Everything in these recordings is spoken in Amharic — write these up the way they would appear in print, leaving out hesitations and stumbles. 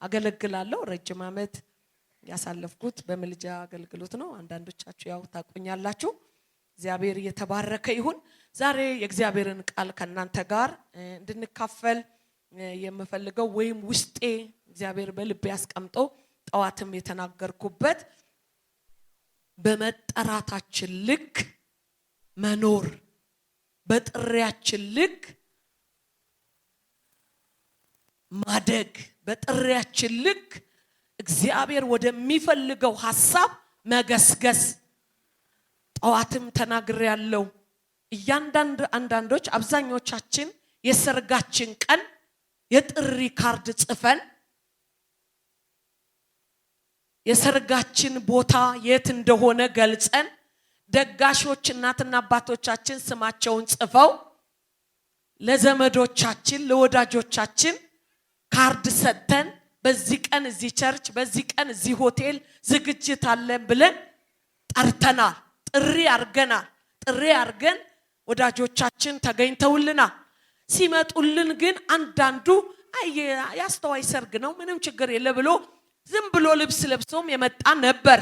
አገለግላለሁ። ረጅም ዓመት ያሳለፍኩት በመልጃ አገልግሎት ነው። አንዳንዶቻችሁ ያው ታቆኛላችሁ። እግዚአብሔር የተባረከ ይሁን። ዛሬ የእግዚአብሔርን ቃል ከናንተ ጋር እንድንካፈል የምፈልገው ወይም ውስጤ እግዚአብሔር በልቤ ያስቀምጠው ጠዋትም የተናገርኩበት በመጠራታችን ልክ መኖር፣ በጥሪያችን ልክ ማደግ፣ በጥሪያችን ልክ እግዚአብሔር ወደሚፈልገው ሐሳብ መገስገስ። ጠዋትም ተናግሬያለሁ። አንዳንዶች አብዛኞቻችን የሰርጋችን ቀን የጥሪ ካርድ ጽፈን የሰርጋችን ቦታ የት እንደሆነ ገልጸን ደጋሾች እናትና አባቶቻችን ስማቸውን ጽፈው ለዘመዶቻችን ለወዳጆቻችን ካርድ ሰጥተን በዚህ ቀን እዚህ ቸርች በዚህ ቀን እዚህ ሆቴል ዝግጅት አለን ብለን ጠርተናል። ጥሪ አርገን ወዳጆቻችን ተገኝተውልናል። ሲመጡልን ግን አንዳንዱ ያስተዋይ ሰርግ ነው ምንም ችግር የለ ብሎ ዝም ብሎ ልብስ ለብሶም የመጣ ነበር።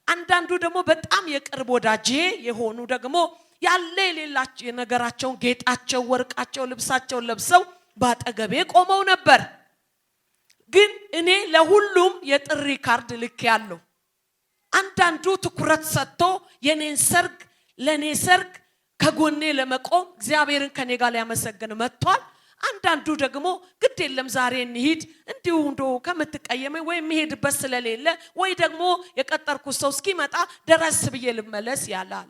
አንዳንዱ ደግሞ በጣም የቅርብ ወዳጄ የሆኑ ደግሞ ያለ የሌላቸው የነገራቸው ጌጣቸው ወርቃቸው ልብሳቸው ለብሰው ባጠገቤ ቆመው ነበር። ግን እኔ ለሁሉም የጥሪ ካርድ ልክ ያለው አንዳንዱ ትኩረት ሰጥቶ የኔን ሰርግ ለኔ ሰርግ ከጎኔ ለመቆም እግዚአብሔርን ከኔ ጋር ሊያመሰግን መጥቷል። አንዳንዱ ደግሞ ግድ የለም ዛሬ እንሂድ እንዲሁ እንደው ከምትቀየመኝ ወይ መሄድበት ስለሌለ ወይ ደግሞ የቀጠርኩት ሰው እስኪመጣ ደረስ ብዬ ልመለስ ያላል።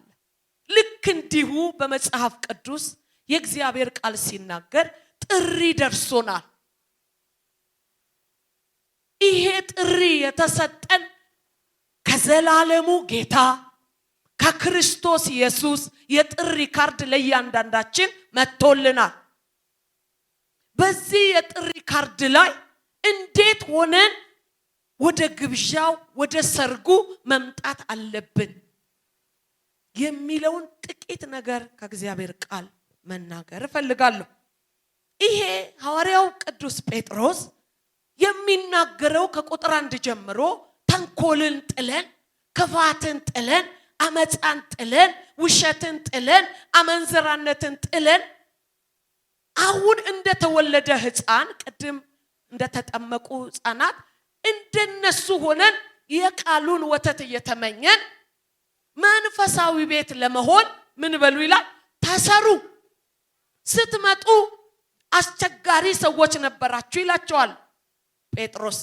ልክ እንዲሁ በመጽሐፍ ቅዱስ የእግዚአብሔር ቃል ሲናገር ጥሪ ደርሶናል። ይሄ ጥሪ የተሰጠን ከዘላለሙ ጌታ ከክርስቶስ ኢየሱስ የጥሪ ካርድ ለእያንዳንዳችን መጥቶልናል። በዚህ የጥሪ ካርድ ላይ እንዴት ሆነን ወደ ግብዣው ወደ ሰርጉ መምጣት አለብን የሚለውን ጥቂት ነገር ከእግዚአብሔር ቃል መናገር እፈልጋለሁ። ይሄ ሐዋርያው ቅዱስ ጴጥሮስ የሚናገረው ከቁጥር 1 ጀምሮ ተንኮልን ጥለን፣ ክፋትን ጥለን፣ አመፃን ጥለን፣ ውሸትን ጥለን፣ አመንዝራነትን ጥለን አሁን እንደተወለደ ሕፃን ቅድም እንደተጠመቁ ሕፃናት እንደነሱ ሆነን የቃሉን ወተት እየተመኘን መንፈሳዊ ቤት ለመሆን ምን በሉ ይላል? ተሰሩ። ስትመጡ አስቸጋሪ ሰዎች ነበራችሁ ይላቸዋል ጴጥሮስ።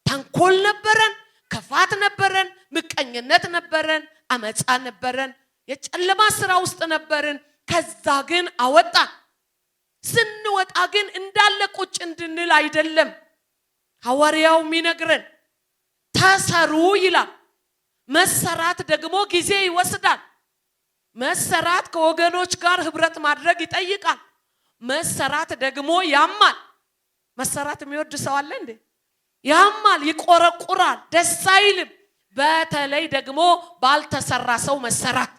ተንኮል ነበረን፣ ክፋት ነበረን፣ ምቀኝነት ነበረን፣ አመፃ ነበረን፣ የጨለማ ስራ ውስጥ ነበርን። ከዛ ግን አወጣን። ስንወጣ ግን እንዳለ ቁጭ እንድንል አይደለም ሐዋርያው የሚነግረን። ተሰሩ ይላል። መሰራት ደግሞ ጊዜ ይወስዳል። መሰራት ከወገኖች ጋር ህብረት ማድረግ ይጠይቃል። መሰራት ደግሞ ያማል። መሰራት የሚወድ ሰው አለ እንዴ? ያማል፣ ይቆረቁራል፣ ደስ አይልም። በተለይ ደግሞ ባልተሰራ ሰው መሰራት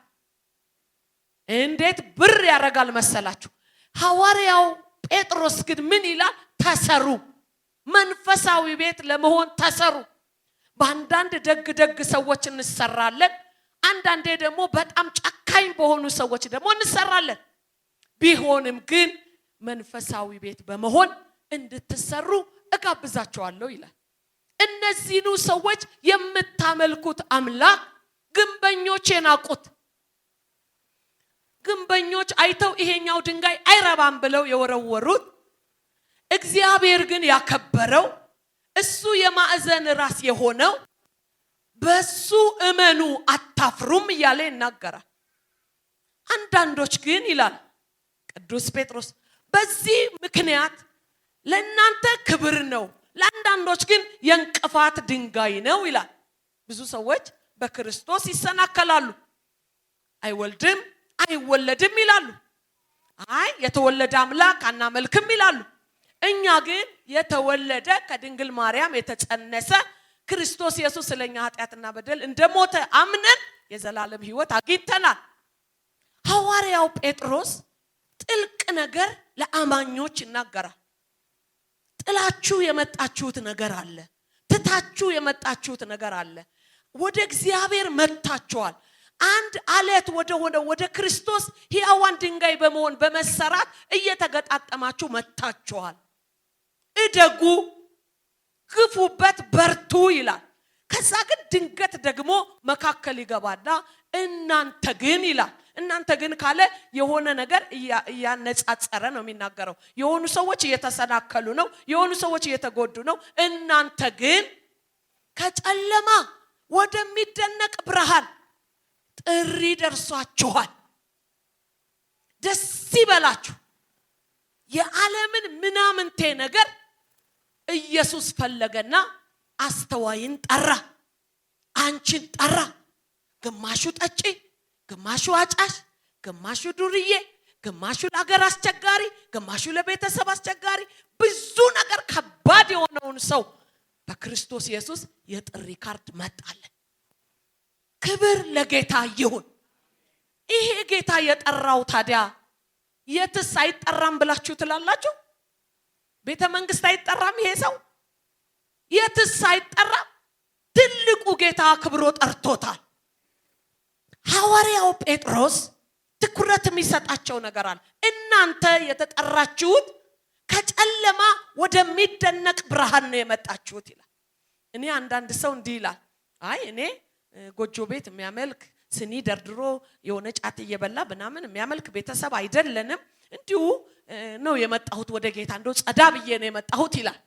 እንዴት ብር ያረጋል መሰላችሁ? ሐዋርያው ጴጥሮስ ግን ምን ይላል? ተሰሩ። መንፈሳዊ ቤት ለመሆን ተሰሩ። በአንዳንድ ደግ ሰዎች እንሰራለን። አንዳንዴ ደግሞ በጣም ጨካኝ በሆኑ ሰዎች ደግሞ እንሰራለን። ቢሆንም ግን መንፈሳዊ ቤት በመሆን እንድትሰሩ እጋብዛቸዋለሁ ይላል። እነዚህኑ ሰዎች የምታመልኩት አምላክ ግንበኞች የናቁት፣ ግንበኞች አይተው ይሄኛው ድንጋይ አይረባም ብለው የወረወሩት፣ እግዚአብሔር ግን ያከበረው እሱ የማዕዘን ራስ የሆነው በሱ እመኑ አታፍሩም እያለ ይናገራል። አንዳንዶች ግን ይላል ቅዱስ ጴጥሮስ በዚህ ምክንያት ለእናንተ ክብር ነው፣ ለአንዳንዶች ግን የእንቅፋት ድንጋይ ነው ይላል። ብዙ ሰዎች በክርስቶስ ይሰናከላሉ። አይወልድም አይወለድም ይላሉ። የተወለደ አምላክ አናመልክም ይላሉ። እኛ ግን የተወለደ ከድንግል ማርያም የተጸነሰ ክርስቶስ ኢየሱስ ስለኛ ኃጢአትና በደል እንደሞተ አምነን የዘላለም ሕይወት አግኝተናል። ሐዋርያው ጴጥሮስ ጥልቅ ነገር ለአማኞች ይናገራል። ጥላችሁ የመጣችሁት ነገር አለ፣ አይታችሁ የመጣችሁት ነገር አለ። ወደ እግዚአብሔር መጣችኋል። አንድ አለት ወደ ክርስቶስ ሕያዋን ድንጋይ በመሆን በመሰራት እየተገጣጠማችሁ መጣችኋል። እደጉ፣ ግፉበት፣ በርቱ ይላል። ከዛ ግን ድንገት ደግሞ መካከል ይገባና እናንተ ግን ይላል። እናንተ ግን ካለ የሆነ ነገር ያነጻጸረ ነው የሚናገረው። የሆኑ ሰዎች እየተሰናከሉ ነው፣ የሆኑ ሰዎች እየተጎዱ ነው። እናንተ ግን ከጨለማ ወደሚደነቅ ብርሃን ጥሪ ደርሷችኋል። ደስ ይበላችሁ። የዓለምን ምናምንቴ ነገር ኢየሱስ ፈለገና አስተዋይን ጠራ፣ አንቺን ጠራ። ግማሹ ጠጪ፣ ግማሹ አጫሽ፣ ግማሹ ዱርዬ፣ ግማሹ ለሀገር አስቸጋሪ፣ ግማሹ ለቤተሰብ አስቸጋሪ፣ ብዙ ነገር ከባድ የሆነውን ሰው በክርስቶስ ኢየሱስ የጥሪ ካርድ መጣለን። ክብር ለጌታ ይሁን። ይሄ ጌታ የጠራው ታዲያ የትስ አይጠራም ብላችሁ ትላላችሁ? ቤተ መንግስት አይጠራም ይሄ ሰው? የትስ አይጠራም? ትልቁ ጌታ ክብሮ ጠርቶታል። ሐዋርያው ጴጥሮስ ትኩረት የሚሰጣቸው ነገር አለ። እናንተ የተጠራችሁት ከጨለማ ወደሚደነቅ ብርሃን ነው የመጣችሁት ይላል። እኔ አንዳንድ ሰው እንዲህ ይላል፣ አይ እኔ ጎጆ ቤት የሚያመልክ ስኒ ደርድሮ የሆነ ጫት እየበላ ምናምን የሚያመልክ ቤተሰብ አይደለንም፣ እንዲሁ ነው የመጣሁት ወደ ጌታ፣ እንደው ጸዳ ብዬ ነው የመጣሁት ይላል።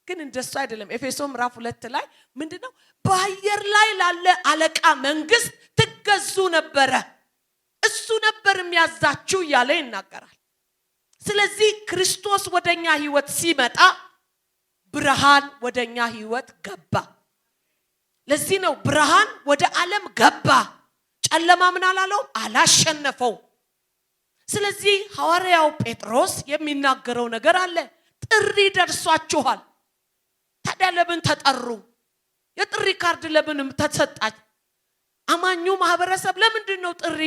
ግን እንደሱ አይደለም። ኤፌሶን ምዕራፍ 2 ላይ ምንድነው? በአየር ላይ ላለ አለቃ መንግስት ትገዙ ነበረ፣ እሱ ነበር የሚያዛችሁ እያለ ይናገራል። ስለዚህ ክርስቶስ ወደኛ ህይወት ሲመጣ ብርሃን ወደኛ ህይወት ገባ። ለዚህ ነው ብርሃን ወደ ዓለም ገባ፣ ጨለማ ምን አላለው? አላሸነፈው። ስለዚህ ሐዋርያው ጴጥሮስ የሚናገረው ነገር አለ። ጥሪ ደርሷችኋል። ታዲያ ለምን ተጠሩ? የጥሪ ካርድ ለምን ተሰጣች? አማኙ ማህበረሰብ ለምንድነው ጥሪ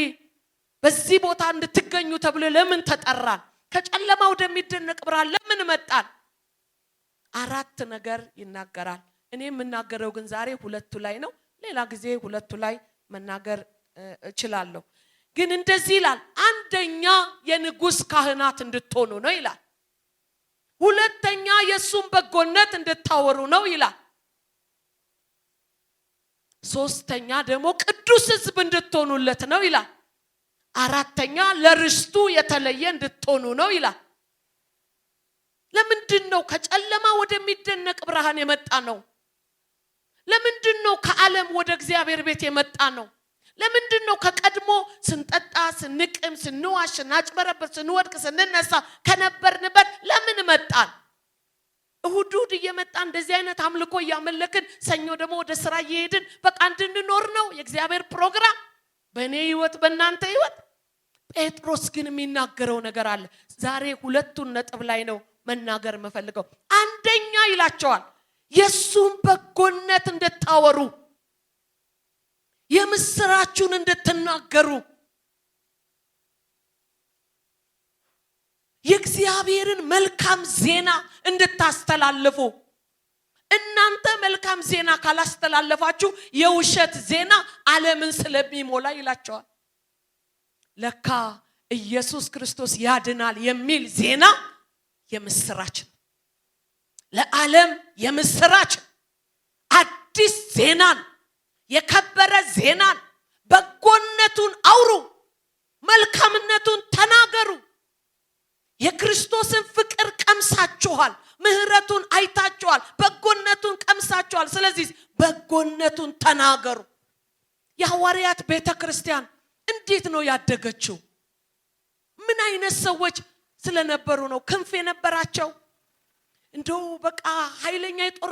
በዚህ ቦታ እንድትገኙ ተብሎ ለምን ተጠራን? ከጨለማ ወደሚደነቅ ብርሃን ለምን መጣን? 4 ነገር ይናገራል። እኔ የምናገረው ግን ዛሬ 2ቱ ላይ ነው። ሌላ ጊዜ 2ቱ ላይ መናገር እችላለሁ። ግን እንደዚህ ይላል። አንደኛ የንጉስ ካህናት እንድትሆኑ ነው ይላል። ሁለተኛ የሱን በጎነት እንድታወሩ ነው ይላል። ሶስተኛ ደግሞ ቅዱስ ሕዝብ እንድትሆኑለት ነው ይላል። አራተኛ ለርስቱ የተለየ እንድትሆኑ ነው ይላል። ለምንድነው ከጨለማ ወደሚደነቅ ብርሃን የመጣ ነው? ለምንድነው ከዓለም ወደ እግዚአብሔር ቤት የመጣ ነው? ለምንድነው ከቀድሞ ስንጠጣ ስንቅም ስንዋሽ ስናጭበረብር ስንወድቅ ስንነሳ ከነበርንበት ለምን መጣን? እሁድ እየመጣን እንደዚህ አይነት አምልኮ እያመለክን ሰኞ ደግሞ ወደ ስራ እየሄድን በቃ እንድንኖር ነው የእግዚአብሔር ፕሮግራም በእኔ ህይወት በእናንተ ህይወት? ጴጥሮስ ግን የሚናገረው ነገር አለ። ዛሬ 2ቱን ነጥብ ላይ ነው መናገር መፈልገው። አንደኛ ይላቸዋል የሱን በጎነት እንድታወሩ፣ የምስራቹን እንድትናገሩ፣ የእግዚአብሔርን መልካም ዜና እንድታስተላልፉ። እናንተ መልካም ዜና ካላስተላለፋችሁ የውሸት ዜና ዓለምን ስለሚሞላ ይላቸዋል። ለካ ኢየሱስ ክርስቶስ ያድናል የሚል ዜና የምስራች ነው። ለዓለም የምስራች አዲስ ዜናን፣ የከበረ ዜናን፣ በጎነቱን አውሩ፣ መልካምነቱን ተናገሩ። የክርስቶስን ፍቅር ቀምሳችኋል፣ ምህረቱን አይታችኋል፣ በጎነቱን ቀምሳችኋል። ስለዚህ በጎነቱን ተናገሩ። የሐዋርያት ቤተክርስቲያን እንዴት ነው ያደገችው? ምን አይነት ሰዎች ስለነበሩ ነው? ክንፍ የነበራቸው እንደው በቃ ኃይለኛ የጦር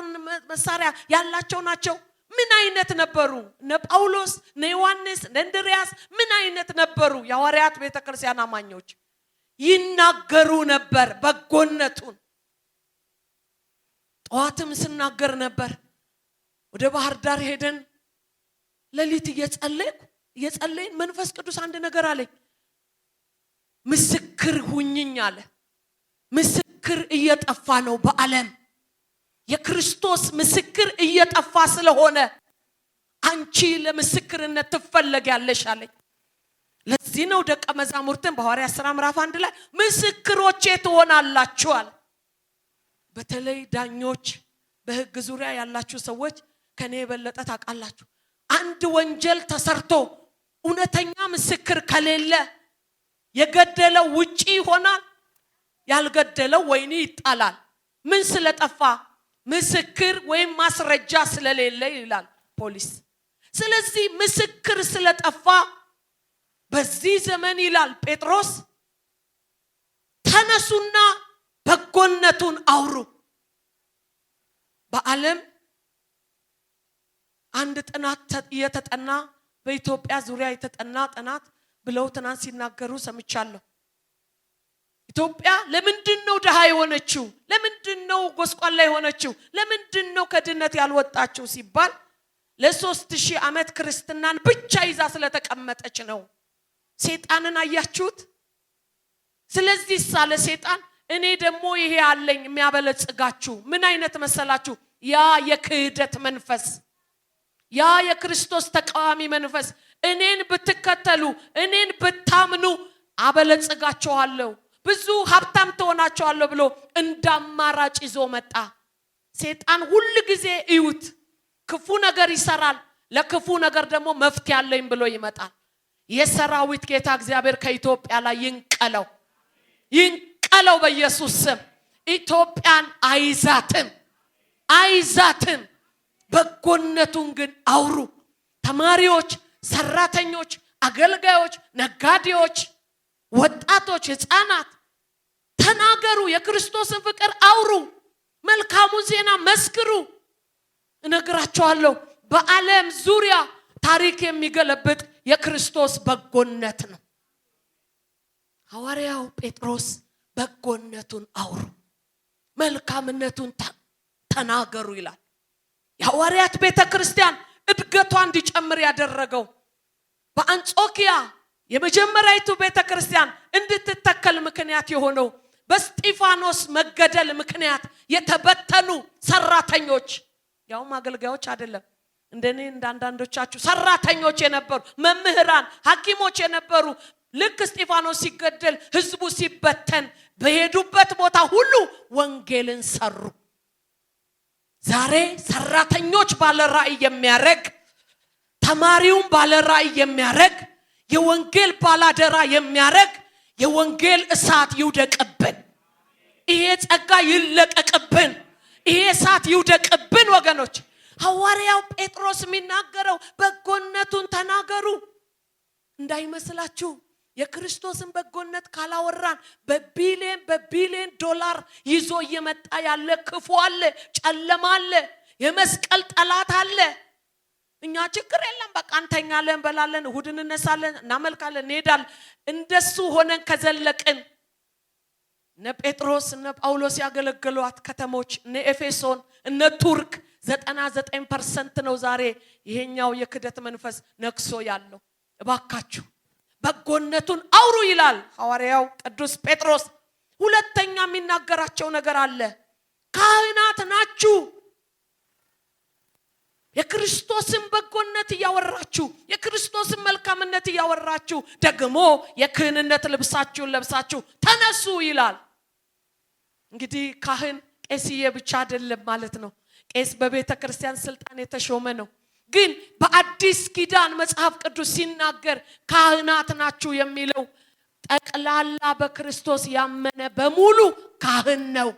መሳሪያ ያላቸው ናቸው? ምን አይነት ነበሩ? እነ ጳውሎስ፣ እነ ዮሐንስ፣ እነ እንድርያስ ምን አይነት ነበሩ? የሐዋርያት ቤተክርስቲያን አማኞች ይናገሩ ነበር በጎነቱን። ጠዋትም ስናገር ነበር። ወደ ባህር ዳር ሄደን ሌሊት እየጸለይን መንፈስ ቅዱስ አንድ ነገር አለኝ። ምስክር ሁኝኝ አለ። ምስክር እየጠፋ ነው በዓለም። የክርስቶስ ምስክር እየጠፋ ስለሆነ አንቺ ለምስክርነት ትፈልጊያለሽ አለኝ። ለዚህ ነው ደቀ መዛሙርትን በሐዋርያት ሥራ ምዕራፍ 1 ላይ ምስክሮቼ ትሆናላችሁ አለ። በተለይ ዳኞች በሕግ ዙሪያ ያላችሁ ሰዎች ከኔ የበለጠ ታውቃላችሁ። አንድ ወንጀል ተሰርቶ እውነተኛ ምስክር ከሌለ የገደለው ውጪ ይሆናል፣ ያልገደለው ወይኒ ይጣላል። ምን ስለጠፋ? ምስክር ወይም ማስረጃ ስለሌለ ይላል ፖሊስ። ስለዚህ ምስክር ስለጠፋ በዚህ ዘመን ይላል ጴጥሮስ ተነሱና በጎነቱን አውሩ። በዓለም አንድ ጥናት የተጠና በኢትዮጵያ ዙሪያ የተጠና ጥናት ብለው ትናንት ሲናገሩ ሰምቻለሁ። ኢትዮጵያ ለምንድነው ደሃ የሆነችው? ለምንድነው ጎስቋላ የሆነችው? ለምንድነው ከድህነት ያልወጣችው ሲባል ለ3000 ዓመት ክርስትናን ብቻ ይዛ ስለተቀመጠች ነው። ሰይጣንን አያችሁት? ስለዚህ ሳለ ሰይጣን እኔ ደግሞ ይሄ አለኝ የሚያበለጽጋችሁ ምን አይነት መሰላችሁ? ያ የክህደት መንፈስ፣ ያ የክርስቶስ ተቃዋሚ መንፈስ እኔን ብትከተሉ እኔን ብታምኑ አበለጽጋችኋለሁ፣ ብዙ ሀብታም ትሆናችኋለሁ ብሎ እንዳማራጭ ይዞ መጣ። ሰይጣን ሁሉ ጊዜ እዩት ክፉ ነገር ይሰራል፣ ለክፉ ነገር ደግሞ መፍትሄ አለኝ ብሎ ይመጣል። የሰራዊት ጌታ እግዚአብሔር ከኢትዮጵያ ላይ ይንቀለው፣ ይንቀለው በኢየሱስ ስም። ኢትዮጵያን አይዛትም። በጎነቱን ግን አውሩ። ተማሪዎች፣ ሰራተኞች፣ አገልጋዮች፣ ነጋዴዎች፣ ወጣቶች፣ ህፃናት ተናገሩ። የክርስቶስን ፍቅር አውሩ። መልካሙን ዜና መስክሩ። እነግራችኋለሁ በዓለም ዙሪያ ታሪክ የሚገለብጥ የክርስቶስ በጎነት ነው። ሐዋርያው ጴጥሮስ በጎነቱን አውሩ፣ መልካምነቱን ተናገሩ ይላል። የሐዋርያት ቤተክርስቲያን እድገቷ እንዲጨምር ያደረገው በአንጾኪያ የመጀመሪያይቱ ቤተክርስቲያን እንድትተከል ምክንያት የሆነው በስጢፋኖስ መገደል ምክንያት የተበተኑ ሰራተኞች፣ ያውም አገልጋዮች አይደለም እንደኔ እንዳንዳንዶቻችሁ ሰራተኞች የነበሩ መምህራን፣ ሐኪሞች የነበሩ ልክ ስጢፋኖስ ሲገደል ህዝቡ ሲበተን በሄዱበት ቦታ ሁሉ ወንጌልን ሰሩ። ዛሬ ሰራተኞች ባለራዕይ የሚያረግ፣ ተማሪውን ባለራዕይ የሚያረግ፣ የወንጌል ባላደራ የሚያረግ የወንጌል እሳት ይውደቅብን። ይሄ ጸጋ ይለቀቅብን። ይሄ እሳት ይውደቅብን ወገኖች። ሐዋርያው ጴጥሮስ የሚናገረው በጎነቱን ተናገሩ። እንዳይመስላችሁ የክርስቶስን በጎነት ካላወራን በቢሊየን ዶላር ይዞ እየመጣ ያለ ክፉ አለ፣ ጨለማ አለ፣ የመስቀል ጠላት አለ። እኛ ችግር የለም በቃ እንተኛለን፣ እንበላለን፣ እሁድ እንነሳለን፣ እናመልካለን፣ እንሄዳለን። እንደሱ ሆነን ከዘለቅን እነ ጴጥሮስ እነ ጳውሎስ ያገለገሏት ከተሞች እነ ኤፌሶን እነ ቱርክ 99% ነው ዛሬ ይሄኛው የክደት መንፈስ ነክሶ ያለው። እባካችሁ በጎነቱን አውሩ ይላል ሐዋርያው ቅዱስ ጴጥሮስ። ሁለተኛ የሚናገራቸው ነገር አለ። ካህናት ናችሁ፣ የክርስቶስን በጎነት ያወራችሁ፣ የክርስቶስን መልካምነት ያወራችሁ ደግሞ የክህንነት ልብሳችሁን ለብሳችሁ ተነሱ ይላል። እንግዲህ ካህን ቄስዬ ብቻ አይደለም ማለት ነው። ቄስ በቤተ ክርስቲያን ስልጣን የተሾመ ነው። ግን በአዲስ ኪዳን መጽሐፍ ቅዱስ ሲናገር ካህናት ናችሁ የሚለው ጠቅላላ በክርስቶስ ያመነ በሙሉ ካህን ነው።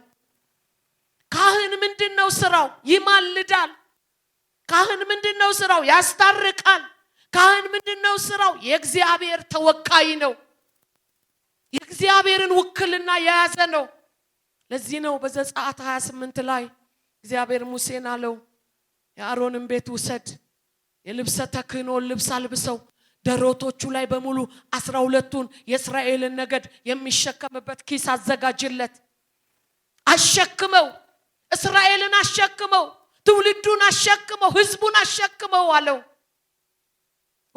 ካህን ምንድነው ስራው? ይማልዳል። ካህን ምንድነው ስራው? ያስታርቃል። ካህን ምንድነው ስራው? የእግዚአብሔር ተወካይ ነው። የእግዚአብሔርን ውክልና የያዘ ነው። ለዚህ ነው በዘጸአት 28 ላይ እግዚአብሔር ሙሴን አለው የአሮንን ቤት ውሰድ፣ የልብሰ ተክህኖን ልብስ አልብሰው፣ ደሮቶቹ ላይ በሙሉ 12ቱን የእስራኤልን ነገድ የሚሸከምበት ኪስ አዘጋጅለት፣ አሸክመው፣ እስራኤልን አሸክመው፣ ትውልዱን አሸክመው፣ ህዝቡን አሸክመው አለው።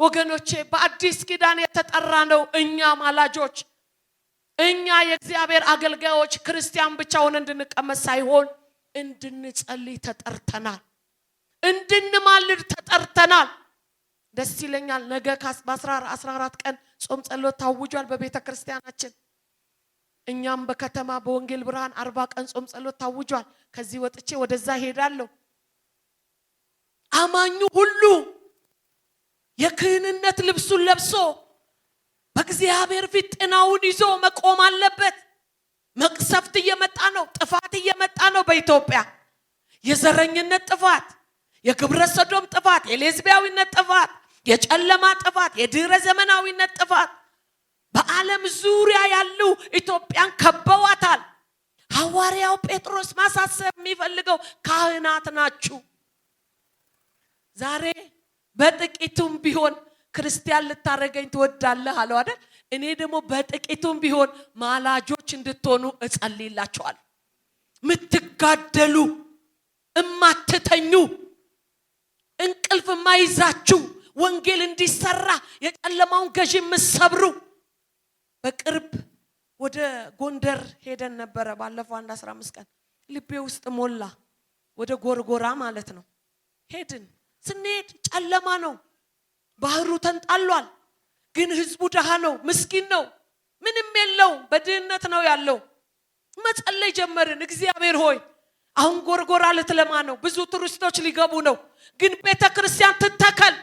ወገኖቼ በአዲስ ኪዳን የተጠራ ነው እኛ ማላጆች፣ እኛ የእግዚአብሔር አገልጋዮች ክርስቲያን ብቻውን እንድንቀመጥ ሳይሆን እንድንጸልይ ተጠርተናል። እንድንማልድ ተጠርተናል። ደስ ይለኛል። ነገ በ14 ቀን ጾም ጸሎት ታውጇል በቤተክርስቲያናችን። እኛም በከተማ በወንጌል ብርሃን 40 ቀን ጾም ጸሎት ታውጇል። ከዚህ ወጥቼ ወደዛ ሄዳለሁ። አማኙ ሁሉ የክህንነት ልብሱን ለብሶ በእግዚአብሔር ፊት ጤናውን ይዞ መቆም አለበት። መቅሰፍት እየመጣ ነው። ጥፋት እየመጣ ነው በኢትዮጵያ። የዘረኝነት ጥፋት፣ የግብረ ሰዶም ጥፋት፣ የሌዝቢያዊነት ጥፋት፣ የጨለማ ጥፋት፣ የድህረ ዘመናዊነት ጥፋት በዓለም ዙሪያ ያሉ ኢትዮጵያን ከበዋታል። ሐዋርያው ጴጥሮስ ማሳሰብ የሚፈልገው ካህናት ናችሁ። ዛሬ በጥቂቱም ቢሆን ክርስቲያን ልታረገኝ ትወዳለህ አለው አይደል? እኔ ደግሞ በጥቂቱም ቢሆን ማላጆች እንድትሆኑ እጸልይላችኋለሁ። ምትጋደሉ፣ እማትተኙ፣ እንቅልፍ ማይዛችሁ፣ ወንጌል እንዲሰራ የጨለማውን ገዢ ምሰብሩ። በቅርብ ወደ ጎንደር ሄደን ነበር ባለፈው 15 ቀን። ልቤ ውስጥ ሞላ። ወደ ጎርጎራ ማለት ነው ሄድን። ስንሄድ ጨለማ ነው። ባህሩ ተንጣሏል። ግን ህዝቡ ደሃ ነው፣ ምስኪን ነው፣ ምንም የለው፣ በድህነት ነው ያለው። መጸለይ ጀመርን። እግዚአብሔር ሆይ አሁን ጎርጎራ ልትለማ ነው፣ ብዙ ቱሪስቶች ሊገቡ ነው፣ ግን ቤተክርስቲያን ትተከል፣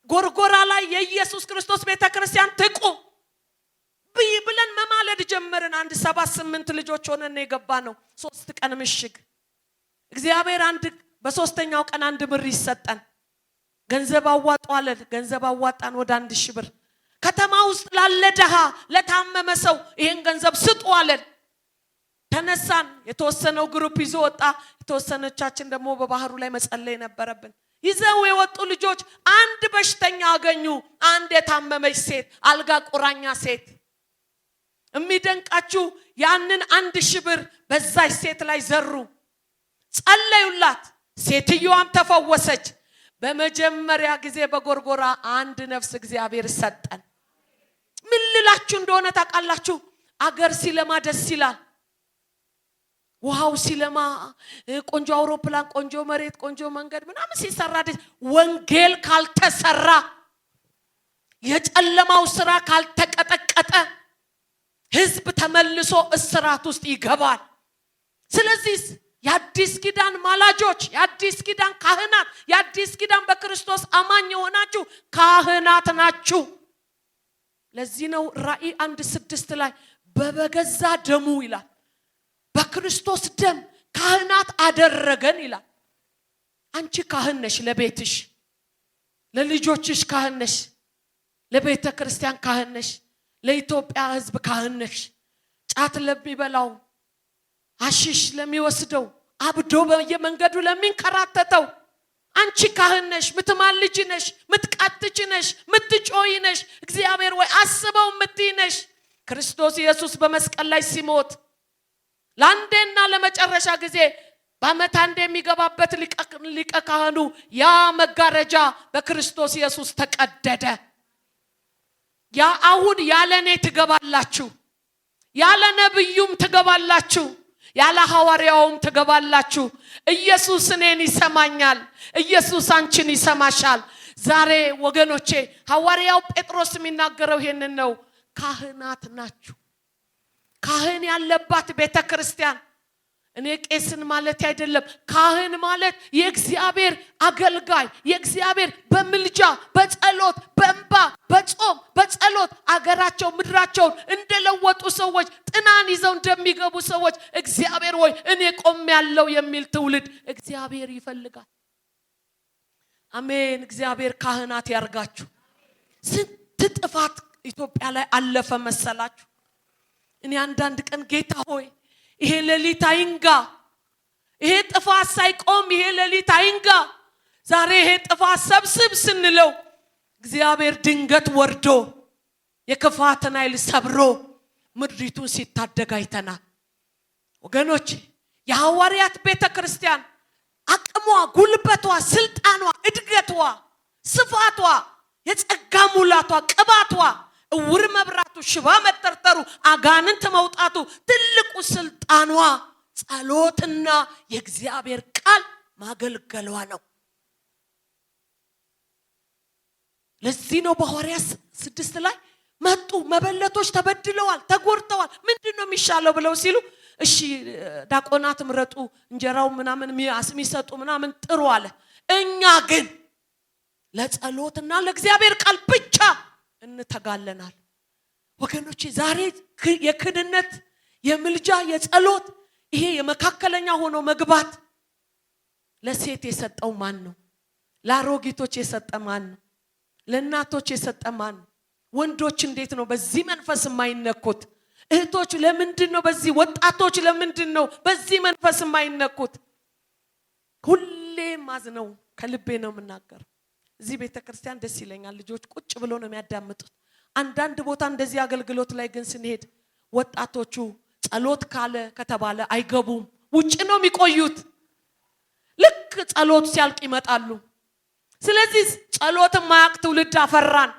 ጎርጎራ ላይ የኢየሱስ ክርስቶስ ቤተክርስቲያን ትቁም ብለን መማለድ ጀመርን። 7-8 ልጆች ሆነን የገባ ነው። 3 ቀን ምሽግ። እግዚአብሔር በሶስተኛው ቀን 1 ብር ይሰጠን። ገንዘብ አዋጣዋለን። ገንዘብ አዋጣን ወደ 1000 ብር። ከተማ ውስጥ ላለ ደሃ ለታመመ ሰው ይሄን ገንዘብ ስጡ አለን። ተነሳን። የተወሰነው ግሩፕ ይዞ ወጣ። የተወሰነቻችን ደግሞ በባህሩ ላይ መጸለይ ነበረብን። ይዘው የወጡ ልጆች አንድ በሽተኛ አገኙ። አንድ የታመመች ሴት፣ አልጋ ቁራኛ ሴት። የሚደንቃችሁ ያንን 1000 ብር በዛች ሴት ላይ ዘሩ፣ ጸለዩላት። ሴትዮዋም ተፈወሰች። በመጀመሪያ ጊዜ በጎርጎራ 1 ነፍስ እግዚአብሔር ሰጠን። ምን ልላችሁ እንደሆነ ታውቃላችሁ? አገር ሲለማ ደስ ይላል። ውሃው ሲለማ፣ ቆንጆ አውሮፕላን፣ ቆንጆ መሬት፣ ቆንጆ መንገድ ምናምን ሲሰራ ደስ። ወንጌል ካልተሰራ፣ የጨለማው ስራ ካልተቀጠቀጠ ህዝብ ተመልሶ እስራት ውስጥ ይገባል። ስለዚህ የአዲስ ኪዳን ማላጆች፣ የአዲስ ኪዳን ካህናት፣ የአዲስ ኪዳን በክርስቶስ አማኝ የሆናችሁ ካህናት ናችሁ። ለዚህ ነው ራእይ 1:6 ላይ በበገዛ ደሙ ይላል፣ በክርስቶስ ደም ካህናት አደረገን ይላል። አንቺ ካህን ነሽ፣ ለቤትሽ ለልጆችሽ ካህን ነሽ፣ ለቤተ ክርስቲያን ካህን ነሽ፣ ለኢትዮጵያ ህዝብ ካህን ነሽ። ጫት ለሚበላው፣ አሽሽ ለሚወስደው፣ አብዶ በየመንገዱ ለሚንከራተተው አንቺ ካህን ነሽ። ምትማልጂ ነሽ፣ ምትቃትቺ ነሽ፣ ምትጮይ ነሽ። እግዚአብሔር ወይ አስበው ምትይ ነሽ። ክርስቶስ ኢየሱስ በመስቀል ላይ ሲሞት ለአንዴና ለመጨረሻ ጊዜ በዓመት አንዴ የሚገባበት ሊቀ ካህኑ ያ መጋረጃ በክርስቶስ ኢየሱስ ተቀደደ። ያ አሁን ያለኔ ትገባላችሁ፣ ያለ ነብዩም ትገባላችሁ፣ ያለ ሐዋርያውም ትገባላችሁ። ኢየሱስ እኔን ይሰማኛል፣ ኢየሱስ አንቺን ይሰማሻል። ዛሬ ወገኖቼ ሐዋርያው ጴጥሮስ የሚናገረው ይሄንን ነው። ካህናት ናችሁ። ካህን ያለባት ቤተክርስቲያን። እኔ ቄስን ማለት አይደለም። ካህን ማለት የእግዚአብሔር አገልጋይ፣ የእግዚአብሔር በምልጃ በጸሎት በእንባ በጾም በጸሎት አገራቸው ምድራቸውን እንደለወጡ ሰዎች፣ ጥናን ይዘው እንደሚገቡ ሰዎች እግዚአብሔር ሆይ እኔ ቆም ያለው የሚል ትውልድ እግዚአብሔር ይፈልጋል። አሜን። እግዚአብሔር ካህናት ያርጋችሁ። ስንት ጥፋት ኢትዮጵያ ላይ አለፈ መሰላችሁ? እኔ አንዳንድ ቀን ጌታ ሆይ ይሄ ሌሊት አይንጋ፣ ይሄ ጥፋት ሳይቆም ይሄ ሌሊት አይንጋ። ዛሬ ይሄ ጥፋት ሰብስብ ስንለው እግዚአብሔር ድንገት ወርዶ የክፋትን ኃይል ሰብሮ ምድሪቱን ሲታደግ አይተናል። ወገኖች የሐዋርያት ቤተክርስቲያን አቅሟ፣ ጉልበቷ፣ ስልጣኗ፣ እድገቷ፣ ስፋቷ፣ የጸጋ ሙላቷ፣ ቅባቷ፣ እውር መብራቱ፣ ሽባ መጠርጠሩ፣ አጋንንት መውጣቱ፣ ትልቁ ስልጣኗ ጸሎትና የእግዚአብሔር ቃል ማገልገሏ ነው። ለዚህ ነው በሐዋርያት 6 ላይ መጡ፣ መበለቶች ተበድለዋል፣ ተጎድተዋል፣ ምንድነው የሚሻለው ብለው ሲሉ እሺ ዳቆናት ምረጡ፣ እንጀራው ምናምን የሚሰጡ ምናምን ጥሩ አለ። እኛ ግን ለጸሎትና ለእግዚአብሔር ቃል ብቻ እንተጋለናል። ወገኖቼ ዛሬ የክህነት የምልጃ የጸሎት ይሄ የመካከለኛ ሆኖ መግባት ለሴት የሰጠው ማን ነው? ለአሮጊቶች የሰጠ ማን ነው? ለእናቶች የሰጠ ማን ነው? ወንዶች እንዴት ነው በዚህ መንፈስ የማይነኩት? እህቶች ለምንድን ነው በዚህ? ወጣቶች ለምንድን ነው በዚህ መንፈስ የማይነኩት? ሁሌ ማዝነው ከልቤ ነው የምናገረው። እዚህ ቤተክርስቲያን ደስ ይለኛል፣ ልጆች ቁጭ ብሎ ነው የሚያዳምጡት። አንዳንድ ቦታ እንደዚህ አገልግሎት ላይ ግን ስንሄድ ወጣቶቹ ጸሎት ካለ ከተባለ አይገቡም፣ ውጭ ነው የሚቆዩት። ልክ ጸሎት ሲያልቅ ይመጣሉ። ስለዚህ ጸሎት የማያውቅ ትውልድ አፈራን።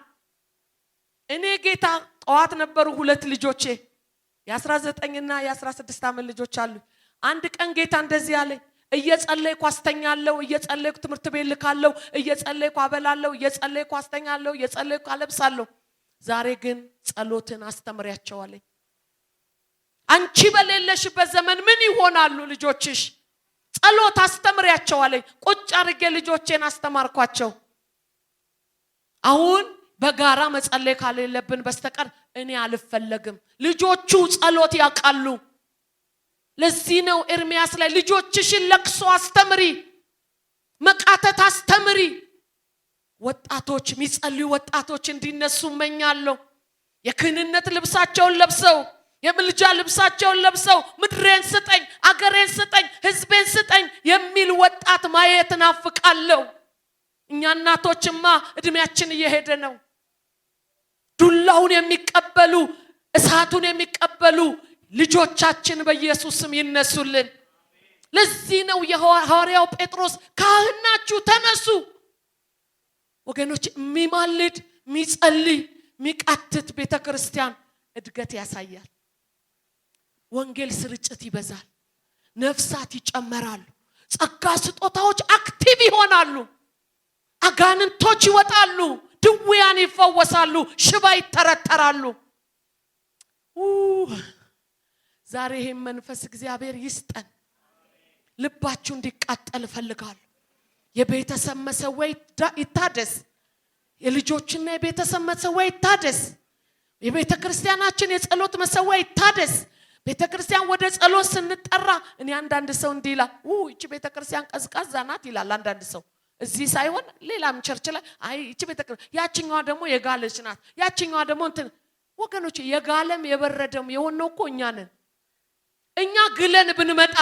እኔ ጌታ ጠዋት ነበሩ 2 ልጆቼ የ19 እና የ16 ዓመት ልጆች አሉ። አንድ ቀን ጌታ እንደዚህ አለኝ፣ እየጸለይኩ አስተኛለሁ፣ እየጸለይኩ ትምህርት ቤት ልካለሁ፣ እየጸለይኩ አበላለሁ፣ እየጸለይኩ አስተኛለሁ፣ እየጸለይኩ አለብሳለሁ። ዛሬ ግን ጸሎትን አስተምሪያቸው አለኝ። አንቺ በሌለሽበት ዘመን ምን ይሆናሉ ልጆችሽ? ጸሎት አስተምሪያቸው አለኝ። ቁጭ አድርጌ ልጆቼን አስተማርኳቸው። አሁን በጋራ መጸለይ ካለለብን በስተቀር እኔ አልፈለግም። ልጆቹ ጸሎት ያውቃሉ። ለዚህ ነው ኤርሚያስ ላይ ልጆችሽን ለቅሶ አስተምሪ፣ መቃተት አስተምሪ። ወጣቶች የሚጸልዩ ወጣቶች እንዲነሱ እመኛለሁ። የክህንነት ልብሳቸውን ለብሰው የምልጃ ልብሳቸውን ለብሰው ምድሬን ስጠኝ፣ አገሬን ስጠኝ፣ ህዝቤን ስጠኝ የሚል ወጣት ማየት ናፍቃለሁ። እኛ እናቶችማ እድሜያችን እየሄደ ነው። ዱላውን የሚቀበሉ እሳቱን የሚቀበሉ ልጆቻችን በኢየሱስ ስም ይነሱልን። ለዚህ ነው የሐዋርያው ጴጥሮስ ካህን ናችሁ ተነሱ። ወገኖች የሚማልድ የሚጸልይ የሚቃትት ቤተክርስቲያን እድገት ያሳያል። ወንጌል ስርጭት ይበዛል፣ ነፍሳት ይጨመራሉ፣ ጸጋ ስጦታዎች አክቲቭ ይሆናሉ፣ አጋንንቶች ይወጣሉ፣ ድውያን ይፈወሳሉ፣ ሽባ ይተረተራሉ። ዛሬ ይሄን መንፈስ እግዚአብሔር ይስጠን። ልባችሁ እንዲቃጠል ፈልጋለሁ። የቤተሰብ መሰዊያ ይታደስ፣ የልጆችና የቤተሰብ መሰዊያ ይታደስ፣ የቤተክርስቲያናችን የጸሎት መሰዊያ ይታደስ። ቤተክርስቲያን ወደ ጸሎት ስንጠራ እኔ አንዳንድ ሰው እንዲላ እቺ ቤተክርስቲያን ቀዝቃዛ ናት ይላል አንዳንድ ሰው። እዚህ ሳይሆን ሌላም ቸርች ላይ አይ እቺ ቤተክርስቲያን ያቺኛዋ ደግሞ የጋለች ናት፣ ያቺኛዋ ደግሞ እንትን። ወገኖች የጋለም የበረደም የሆነው እኮ እኛ ነን። እኛ ግለን ብንመጣ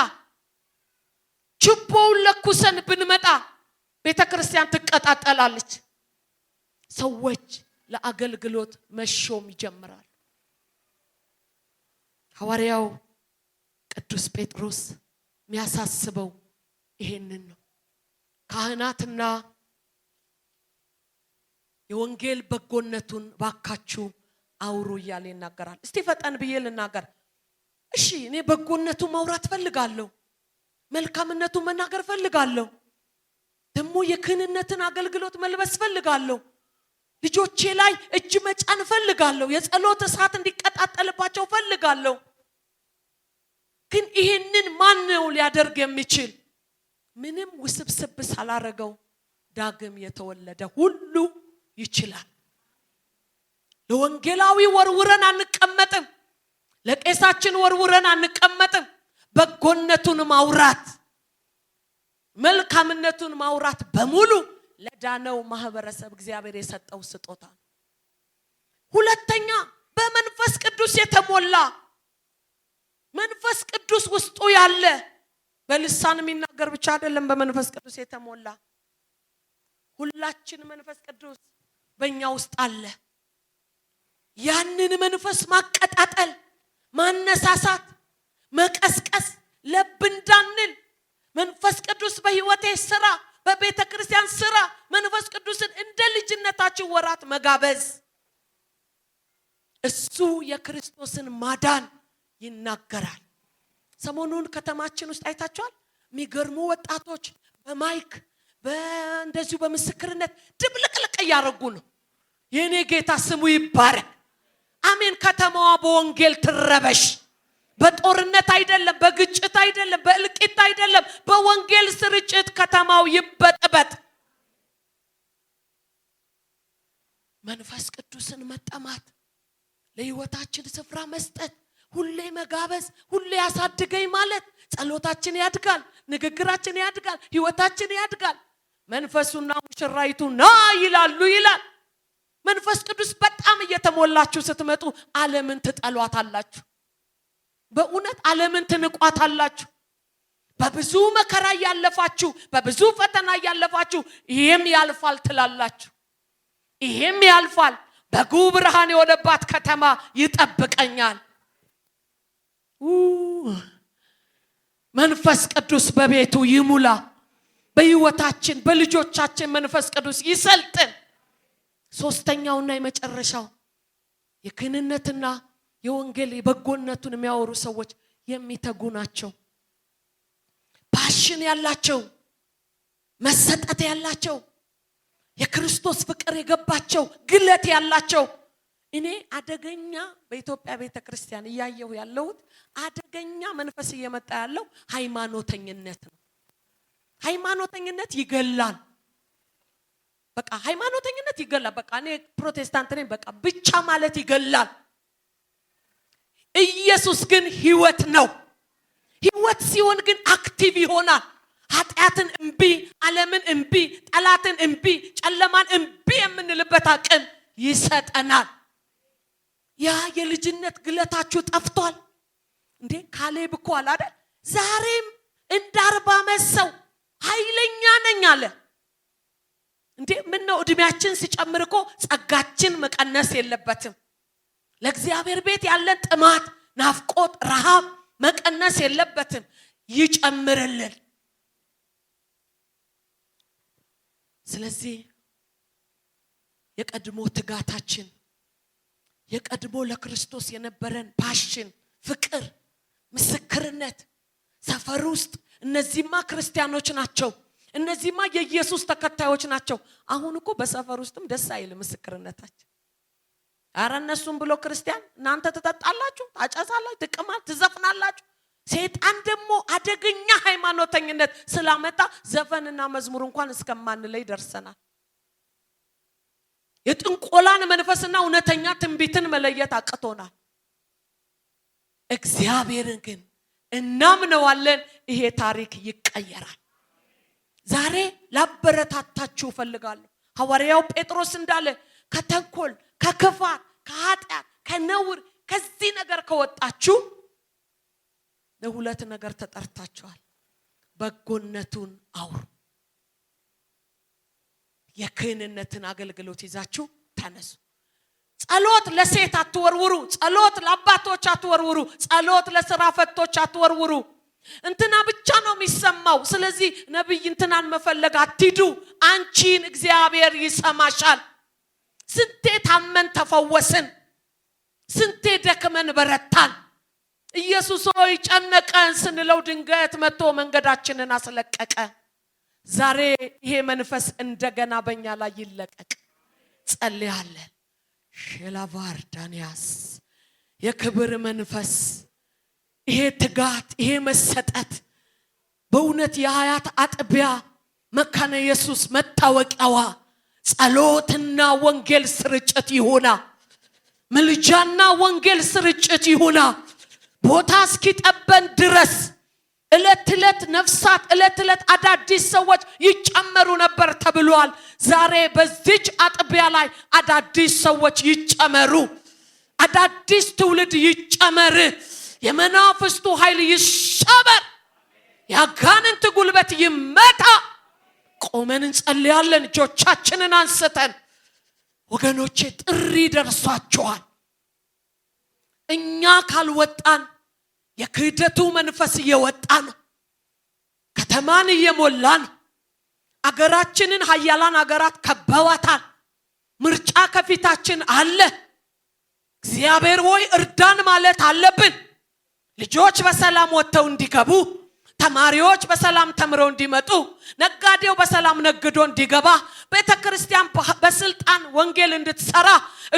ችቦውን ለኩሰን ብንመጣ ቤተክርስቲያን ትቀጣጠላለች። ሰዎች ለአገልግሎት መሾም ይጀምራሉ። ሐዋርያው ቅዱስ ጴጥሮስ የሚያሳስበው ይሄንን ነው። ካህናትና የወንጌል በጎነቱን ባካችሁ አውሩ እያለ ይናገራል። እስቲ ፈጠን ብዬ ልናገር። እሺ እኔ በጎነቱ ማውራት ፈልጋለሁ፣ መልካምነቱ መናገር ፈልጋለሁ፣ ደግሞ የክህነትን አገልግሎት መልበስ ፈልጋለሁ፣ ልጆቼ ላይ እጅ መጫን ፈልጋለሁ፣ የጸሎት እሳት እንዲቀጣጠልባቸው ፈልጋለሁ። ግን ይሄንን ማን ነው ሊያደርግ የሚችል? ምንም ውስብስብ ሳላረገው ዳግም የተወለደ ሁሉ ይችላል። ለወንጌላዊ ወርውረን አንቀመጥም፣ ለቄሳችን ወርውረን አንቀመጥም። በጎነቱን ማውራት መልካምነቱን ማውራት በሙሉ ለዳነው ማህበረሰብ እግዚአብሔር የሰጠው ስጦታ። ሁለተኛ በመንፈስ ቅዱስ የተሞላ መንፈስ ቅዱስ ውስጡ ያለ በልሳን የሚናገር ብቻ አይደለም። በመንፈስ ቅዱስ የተሞላ ሁላችን መንፈስ ቅዱስ በእኛ ውስጥ አለ። ያንን መንፈስ ማቀጣጠል፣ ማነሳሳት፣ መቀስቀስ ለብ እንዳንል መንፈስ ቅዱስ በህይወቴ ስራ፣ በቤተ ክርስቲያን ስራ መንፈስ ቅዱስን እንደ ልጅነታችን ወራት መጋበዝ። እሱ የክርስቶስን ማዳን ይናገራል። ሰሞኑን ከተማችን ውስጥ አይታችኋል? የሚገርሙ ወጣቶች በማይክ በእንደዚሁ በምስክርነት ድብልቅልቅ ያረጉ ነው። የኔ ጌታ ስሙ ይባረክ። አሜን። ከተማዋ በወንጌል ትረበሽ። በጦርነት አይደለም፣ በግጭት አይደለም፣ በእልቂት አይደለም፣ በወንጌል ስርጭት ከተማው ይበጥበጥ። መንፈስ ቅዱስን መጠማት፣ ለህይወታችን ስፍራ መስጠት፣ ሁሌ መጋበዝ፣ ሁሌ ያሳድገኝ ማለት ጸሎታችን ያድጋል፣ ንግግራችን ያድጋል፣ ህይወታችን ያድጋል። መንፈሱና ሙሽራይቱ ና ይላሉ ይላል። መንፈስ ቅዱስ በጣም እየተሞላችሁ ስትመጡ ዓለምን ትጠሏታላችሁ። በእውነት ዓለምን ትንቋታላችሁ። በብዙ መከራ ያለፋችሁ፣ በብዙ ፈተና ያለፋችሁ ይሄም ያልፋል ትላላችሁ። ይሄም ያልፋል። በጉ ብርሃን የሆነባት ከተማ ይጠብቀኛል። መንፈስ ቅዱስ በቤቱ ይሙላ። በህይወታችን በልጆቻችን መንፈስ ቅዱስ ይሰልጥን። ሶስተኛውና የመጨረሻው የክህነትና የወንጌል የበጎነቱን የሚያወሩ ሰዎች የሚተጉ ናቸው። ፓሽን ያላቸው፣ መሰጠት ያላቸው፣ የክርስቶስ ፍቅር የገባቸው፣ ግለት ያላቸው። እኔ አደገኛ በኢትዮጵያ ቤተክርስቲያን እያየሁ ያለሁት አደገኛ መንፈስ እየመጣ ያለው ሃይማኖተኝነት ነው። ሃይማኖተኝነት ይገላል። በቃ ሃይማኖተኝነት ይገላል። በቃ እኔ ፕሮቴስታንት ነኝ በቃ ብቻ ማለት ይገላል። ኢየሱስ ግን ህይወት ነው። ህይወት ሲሆን ግን አክቲቭ ይሆናል። ኃጢአትን እንቢ፣ ዓለምን እንቢ፣ ጠላትን እንቢ፣ ጨለማን እንቢ የምንልበት አቅም ይሰጠናል። ያ የልጅነት ግለታችሁ ጠፍቷል እንዴ? ካሌብ እኮ አለ አይደል? ዛሬም እንደ 40 ዓመት ሰው ኃይለኛ ነኝ አለ እንዴ? ምን ነው እድሜያችን ሲጨምር እኮ ጸጋችን መቀነስ የለበትም። ለእግዚአብሔር ቤት ያለን ጥማት፣ ናፍቆት፣ ረሃብ መቀነስ የለበትም። ይጨምርልን። ስለዚህ የቀድሞ ትጋታችን፣ የቀድሞ ለክርስቶስ የነበረን ፓሽን፣ ፍቅር፣ ምስክርነት ሰፈር ውስጥ እነዚህማ ክርስቲያኖች ናቸው፣ እነዚህማ የኢየሱስ ተከታዮች ናቸው። አሁን እኮ በሰፈር ውስጥም ደስ አይልም ምስክርነታችን። አረ እነሱም ብሎ ክርስቲያን እናንተ ትጠጣላችሁ፣ ታጨሳላችሁ፣ ትቅማል፣ ትዘፍናላችሁ። ሰይጣን ደግሞ አደገኛ ሃይማኖተኝነት ስላመጣ ዘፈንና መዝሙር እንኳን እስከማንለይ ደርሰናል። የጥንቆላን መንፈስና እውነተኛ ትንቢትን መለየት አቅቶናል። እግዚአብሔርን ግን እናምነዋለን። ይሄ ታሪክ ይቀየራል። ዛሬ ላበረታታችሁ ፈልጋለሁ። ሐዋርያው ጴጥሮስ እንዳለ ከተንኮል፣ ከክፋት፣ ከኃጢአት፣ ከነውር ከዚህ ነገር ከወጣችሁ ለሁለት ነገር ተጠርታችኋል። በጎነቱን አውሩ። የክህነትን አገልግሎት ይዛችሁ ተነሱ። ጸሎት ለሴት አትወርውሩ። ጸሎት ለአባቶች አትወርውሩ። ጸሎት ለሥራ ፈቶች አትወርውሩ። እንትና ብቻ ነው የሚሰማው፣ ስለዚህ ነብይ እንትናን መፈለግ አትሂዱ። አንቺን እግዚአብሔር ይሰማሻል። ስንቴ ታመን ተፈወስን፣ ስንቴ ደክመን በረታን። ኢየሱስ ሆይ ጨነቀን ስንለው ድንገት መጥቶ መንገዳችንን አስለቀቀ። ዛሬ ይሄ መንፈስ እንደገና በእኛ ላይ ይለቀቅ ጸልያለን። ሸላቫር ዳንያስ የክብር መንፈስ፣ ይሄ ትጋት፣ ይሄ መሰጠት በእውነት የሀያት አጥቢያ መካነ ኢየሱስ መታወቂያዋ ጸሎትና ወንጌል ስርጭት ይሁና። ምልጃና ወንጌል ስርጭት ይሁና። ቦታ እስኪጠበን ድረስ እለት እለት ነፍሳት፣ እለት እለት አዳዲስ ሰዎች ይጨመሩ ነበር ተብሏል። ዛሬ በዚች አጥቢያ ላይ አዳዲስ ሰዎች ይጨመሩ። አዳዲስ ትውልድ ይጨመር። የመናፍስቱ ኃይል ይሰበር። ያጋንንት ጉልበት ይመታ። ቆመን እንጸልያለን እጆቻችንን አንስተን። ወገኖቼ ጥሪ ደርሷቸዋል። እኛ ካልወጣን የክህደቱ መንፈስ እየወጣ ነው። ከተማን እየሞላ ነው። አገራችንን ኃያላን አገራት ከበዋታል። ምርጫ ከፊታችን አለ። እግዚአብሔር ሆይ እርዳን ማለት አለብን። ልጆች በሰላም ወጥተው እንዲገቡ፣ ተማሪዎች በሰላም ተምረው እንዲመጡ፣ ነጋዴው በሰላም ነግዶ እንዲገባ፣ ቤተክርስቲያን በስልጣን ወንጌል እንድትሰራ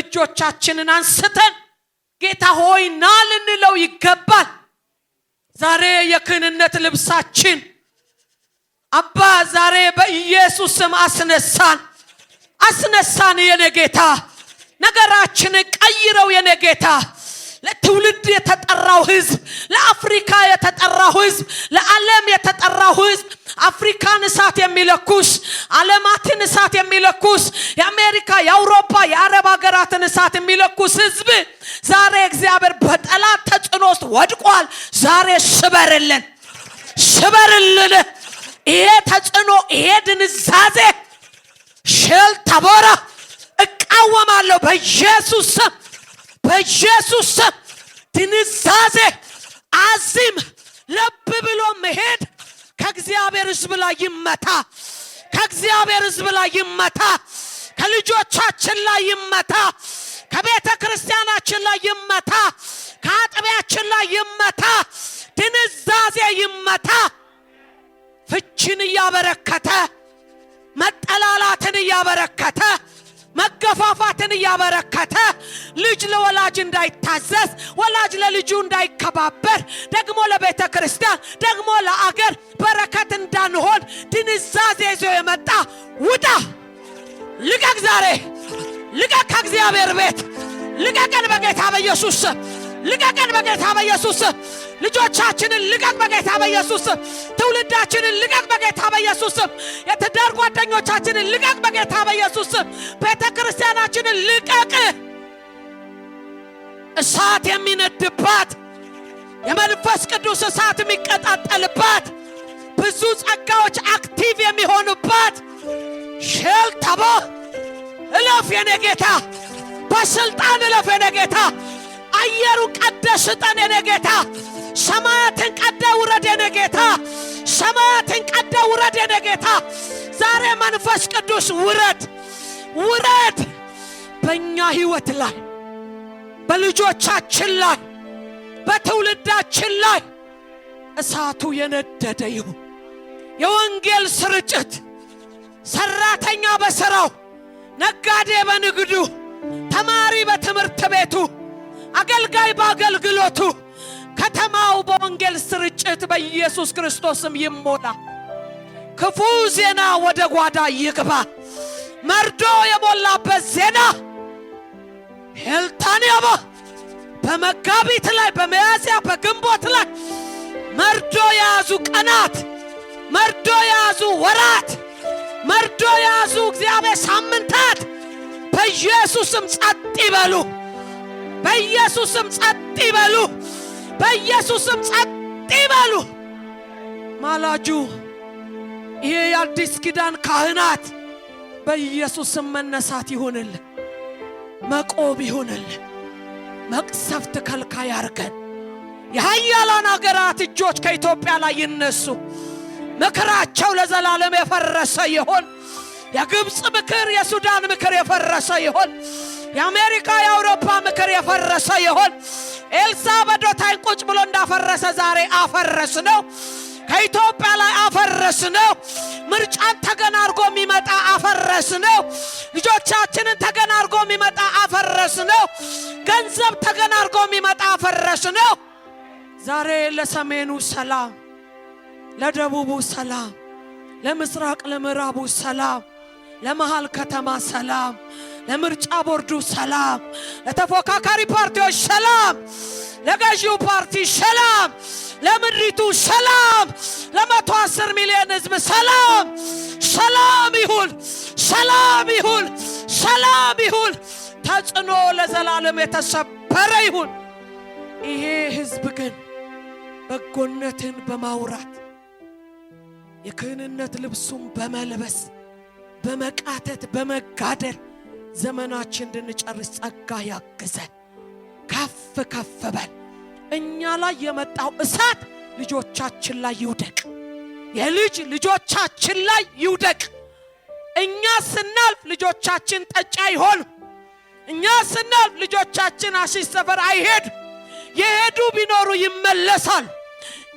እጆቻችንን አንስተን ጌታ ሆይ ና ልንለው ይገባል። ዛሬ የክህንነት ልብሳችን አባ ዛሬ በኢየሱስ ስም አስነሳን የኔ ጌታ። ነገራችንን ቀይረው የኔ ጌታ። ለትውልድ የተጠራው ህዝብ፣ ለአፍሪካ የተጠራው ህዝብ፣ ለዓለም የተጠራው ህዝብ፣ አፍሪካን እሳት የሚለኩስ፣ ዓለማትን እሳት የሚለኩስ፣ የአሜሪካ፣ የአውሮፓ፣ የአረብ ሀገራትን እሳት የሚለኩስ ህዝብ ዛሬ እግዚአብሔር በጠላት ተጽዕኖ ውስጥ ወድቋል። ዛሬ ስበርልን። ይሄ ተጽዕኖ፣ ይሄ ድንዛዜ ሸል ተቦራ እቃወማለሁ በኢየሱስ ስም። ድንዛዜ አዚም ለብ ብሎ መሄድ ከእግዚአብሔር ህዝብ ላይ ይመታ። ከልጆቻችን ላይ ይመታ። ከቤተ ክርስቲያናችን ላይ ይመታ። ከአጥቢያችን ላይ ይመታ። ድንዛዜ ይመታ። ፍቺን እያበረከተ፣ መጠላላትን እያበረከተ፣ መገፋፋትን እያበረከተ፣ ልጅ ለወላጅ እንዳይታዘዝ፣ ወላጅ ለልጁ እንዳይከባበር፣ ደግሞ ለቤተ ክርስቲያን፣ ደግሞ ለአገር በረከት እንዳንሆን ድንዛዜ ይዞ የመጣ ውጣ፣ ልቀቅ። ዛሬ ልቀቅ ከእግዚአብሔር ቤት። ልቀቀን በጌታ በኢየሱስ። ልቀቀን በጌታ በኢየሱስ። ልጆቻችንን ልቀቅ በጌታ በኢየሱስ። ትውልዳችንን ልቀቅ በጌታ በኢየሱስ። የትዳር ጓደኞቻችንን ልቀቅ በጌታ በኢየሱስ። ቤተ ክርስቲያናችንን ልቀቅ። እሳት የሚነድባት፣ የመንፈስ ቅዱስ እሳት የሚቀጣጠልባት፣ ብዙ ጸጋዎች አክቲቭ የሚሆኑባት ሸልተቦ እለፍ የኔ ጌታ። በስልጣን እለፍ የኔ ጌታ። አየሩን ቀደስ ስጠን የኔ ጌታ። ሰማያትን ቀደ ውረድ የኔ ጌታ። ሰማያትን ቀደ ውረድ የኔ ጌታ። ዛሬ መንፈስ ቅዱስ ውረድ በእኛ ህይወት ላይ፣ በልጆቻችን ላይ፣ በትውልዳችን ላይ እሳቱ የነደደ ይሁን። የወንጌል ስርጭት፣ ሰራተኛ በስራው፣ ነጋዴ በንግዱ፣ ተማሪ በትምህርት ቤቱ፣ አገልጋይ በአገልግሎቱ፣ ከተማው በወንጌል ስርጭት በኢየሱስ ክርስቶስም ይሞላ። ክፉ ዜና ወደ ጓዳ ይግባ። መርዶ የሞላበት ዜና ሄልታንያባ በመጋቢት ላይ፣ በሚያዝያ በግንቦት ላይ መርዶ የያዙ ቀናት፣ መርዶ የያዙ ወራት፣ መርዶ የያዙ እግዚአብሔር ሳምንታት በኢየሱስም ጸጥ ይበሉ። በኢየሱስም ጸጥ ይበሉ። በኢየሱስም ጸጥ ይበሉ። ማላጁ ይሄ የአዲስ ኪዳን ካህናት በኢየሱስም መነሳት ይሁንልን፣ መቆም ይሁንልን። መቅሰፍት ከልካይ ያርገን። የኃያላን አገራት እጆች ከኢትዮጵያ ላይ ይነሱ። ምክራቸው ለዘላለም የፈረሰ ይሆን። የግብፅ ምክር፣ የሱዳን ምክር የፈረሰ ይሆን። የአሜሪካ የአውሮፓ ምክር የፈረሰ ይሆን። ኤልሳ በዶታይን ቁጭ ብሎ እንዳፈረሰ ዛሬ አፈረስ ነው። ከኢትዮጵያ ላይ አፈረስ ነው። ምርጫን ተገና አርጎ የሚመጣ አፈረስ ነው። ልጆቻችንን ተገና አርጎ የሚመጣ አፈረስ ነው። ገንዘብ ተገና አርጎ የሚመጣ አፈረስ ነው። ዛሬ ለሰሜኑ ሰላም፣ ለደቡቡ ሰላም፣ ለምስራቅ ለምዕራቡ ሰላም፣ ለመሃል ከተማ ሰላም፣ ለምርጫ ቦርዱ ሰላም፣ ለተፎካካሪ ፓርቲዎች ሰላም፣ ለገዢው ፓርቲ ሰላም፣ ለምድሪቱ ሰላም፣ ለ110 ሚሊዮን ህዝብ ሰላም። ሰላም ይሁን፣ ሰላም ይሁን፣ ሰላም ይሁን። ተጽዕኖ ለዘላለም የተሰበረ ይሁን። ይሄ ህዝብ ግን በጎነትን በማውራት የክህንነት ልብሱን በመልበስ በመቃተት በመጋደል ዘመናችን እንድንጨርስ ጸጋ ያግዘን። ከፍ ከፍ በል። እኛ ላይ የመጣው እሳት ልጆቻችን ላይ ይውደቅ። የልጅ ልጆቻችን ላይ ይውደቅ። እኛ ስናልፍ ልጆቻችን ጠጪ አይሆኑ። እኛ ስናልፍ ልጆቻችን አሺሽ ሰፈር አይሄዱ። የሄዱ ቢኖሩ ይመለሳል።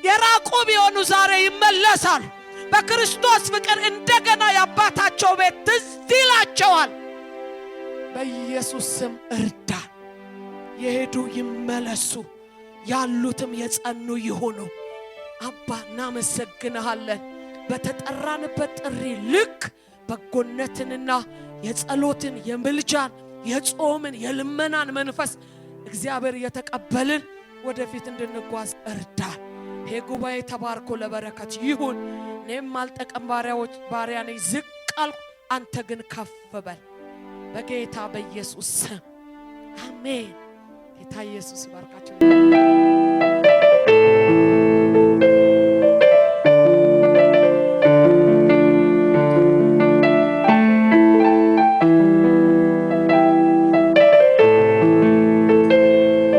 የራቁ ቢሆኑ ዛሬ ይመለሳል። በክርስቶስ ፍቅር እንደገና ያባታቸው ቤት ትዝ ይላቸዋል። በኢየሱስ ስም እርዳን። የሄዱ ይመለሱ፣ ያሉትም የጸኑ ይሆኑ። አባ እናመሰግንሃለን። በተጠራንበት ጥሪ ልክ በጎነትንና የጸሎትን የምልጃን የጾምን የልመናን መንፈስ እግዚአብሔር የተቀበልን ወደፊት እንድንጓዝ እርዳን። ይሄ ጉባኤ ተባርኮ ለበረከት ይሁን። እኔም አልጠቀም ባሪያ ነኝ፣ ዝቅ አልኩ፣ አንተ ግን ከፍ በል በጌታ በኢየሱስ ስም አሜን። ጌታ ኢየሱስ ይባርካችሁ።